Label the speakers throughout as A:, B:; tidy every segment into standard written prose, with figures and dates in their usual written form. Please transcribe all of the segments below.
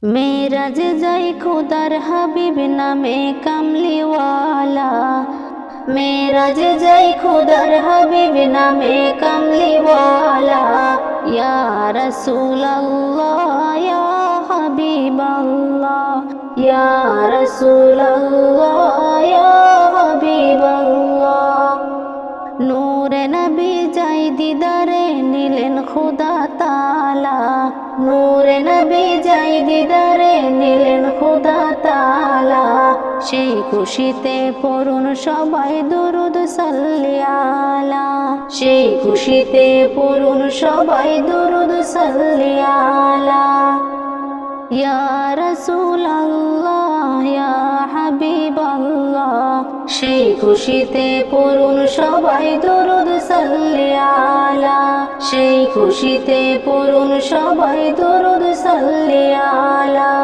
A: মেরাজে যাই খোদার হাবিব নামে কামলিওয়ালা। মেরাজে যাই খোদার হাবিব নামে কামলিওয়ালা। ইয়া রাসূলুল্লাহ ইয়া হাবিবাল্লাহ, ইয়া রাসূলুল্লাহ ইয়া হাবিবাল্লাহ। নূরে নবী যাই দিদারে নিলেন খোদা তাআলা। নূরে নবী যাই দিদারে নিলেন খোদা তাআলা। সেই খুশিতে পড়ুন সবাই দুরূদ সাল্লি আলা। সেই খুশিতে পড়ুন সবাই দুরূদ সাল্লি আলা। ইয়া রাসূলুল্লাহ ইয়া হাবিবাল্লাহ। সেই খুশিতে পড়ুন সবাই দুরূদ সাল্লি আলা। সেই খুশিতে পড়ুন সবাই দুরূদ সাল্লি আলা।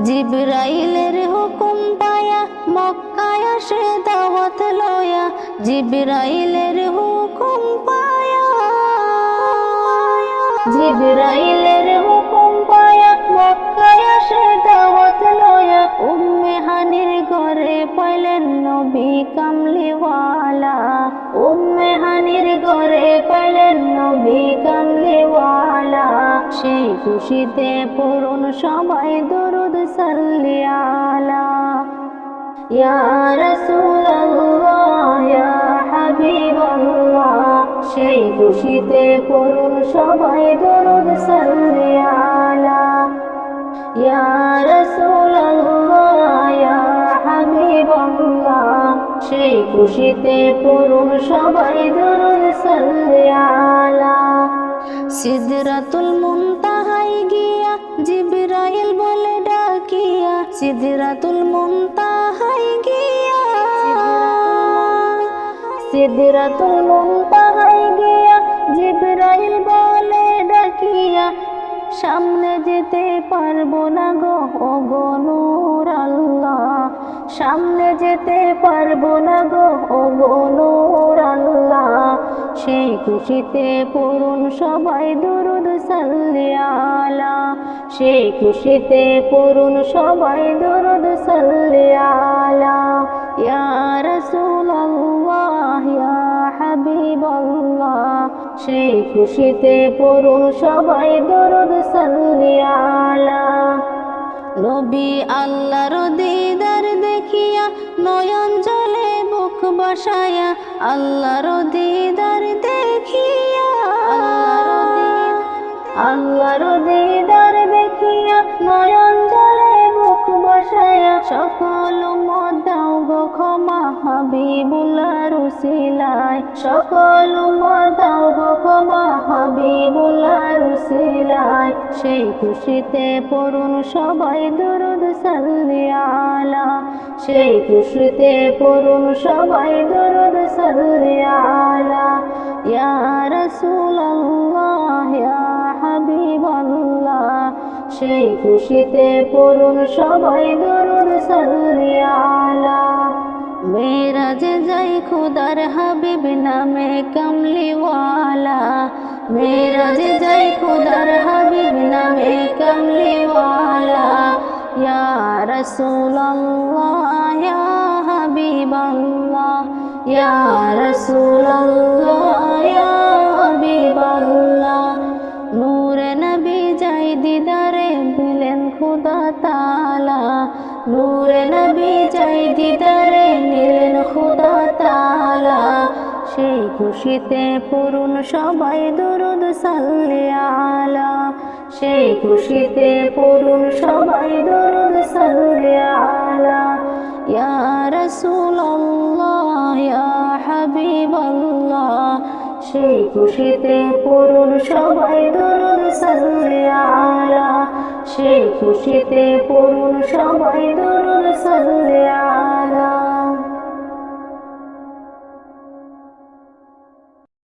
A: জিবরাইলের হুকুম পায়া মক্কায় আসে দাওয়াত লয়া। জিবরাইলের হুকুম পায়া, জিবরাইলের হুকুম পায়া মক্কায় আসে দাওয়াত লয়া। উম্মে হানির ঘরে পাইলেন নবী কামলিওয়ালা। উম্মে হানির ঘরে পাইলেন নবী কামলিওয়ালা। সেই খুশিতে পড়ুন সবাই দুরূদ সাল্লি আলা। ইয়া রাসূলুল্লাহ ইয়া হাবিবাল্লাহ। সেই খুশিতে পড়ুন সবাই দুরূদ সাল্লি আলা। ইয়া রাসূলুল্লাহ ইয়া হাবিবাল্লাহ। সেই খুশিতে পড়ুন সবাই দুরূদ সাল্লি আলা। সিদরাতুল মুনতাহায় গিয়া জিবরাইল বলে ডাকিয়া। সিদরাতুল মুনতাহায় গিয়া, সিদরাতুল মুনতাহায় গিয়া জিবরাইল বলে ডাকিয়া। সামনে যেতে পারবো না গো ওগো নূর আল্লাহ। সামনে যেতে পারবো না গো ওগো নূর আল্লাহ। সেই খুশিতে পড়ুন সবাই দুরূদ সাল্লি আলা। সেই খুশিতে পড়ুন সবাই দুরূদ সাল্লি আলা। ইয়া রাসূলুল্লাহ ইয়া হাবিবাল্লাহ। সেই খুশিতে পড়ুন সবাই দুরূদ সাল্লি আলা। নবী আল্লাহর দিদার দেখিয়া নয়ন জলে বুক বাসায়া। আল্লাহর দিদার দেখিয়া, আল্লাহর দিদার দেখিয়া নয়ন জলে বুক বাসায়া। সকল উম্মত দাও গো ক্ষমা হাবিবুল্লাহর উসিলায়। সকল উম্মত দাও গো ক্ষমা হাবিবুল্লাহর উসিলায়। সেই খুশিতে পড়ুন সবাই দুরূদ সাল্লি আলা। সেই খুশিতে পড়ুন সবাই দুরূদ সাল্লি আলা। ইয়া রাসূলুল্লাহ ইয়া হাবিবাল্লাহ। সেই খুশিতে পড়ুন সবাই দুরূদ সাল্লি আলা। মেরাজে যাই খোদার হাবিব নামে কামলিওয়ালা। মেরাজে যাই খোদার হাবিব নামে কামলিওয়ালা। ইয়া রাসূলুল্লাহ ইয়া হাবিবাল্লাহ, ইয়া রাসূলুল্লাহ ইয়া হাবিবাল্লাহ। নূরে নবী যাই দিদারে দিলেন খোদা তাআলা। নূরে নবী যাই দিদারে নিলেন খোদা তাআলা। সেই খুশিতে পড়ুন সবাই দুরূদ সাল্লি আলা। সেই খুশিতে পড়ুন সবাই দুরূদ সাল্লি আলা। ইয়া রাসূলুল্লাহ ইয়া হাবিবাল্লাহ। সেই খুশিতে পড়ুন সবাই দুরূদ সাল্লি আলা। সেই খুশিতে পড়ুন সবাই দুরূদ সাল্লি আলা।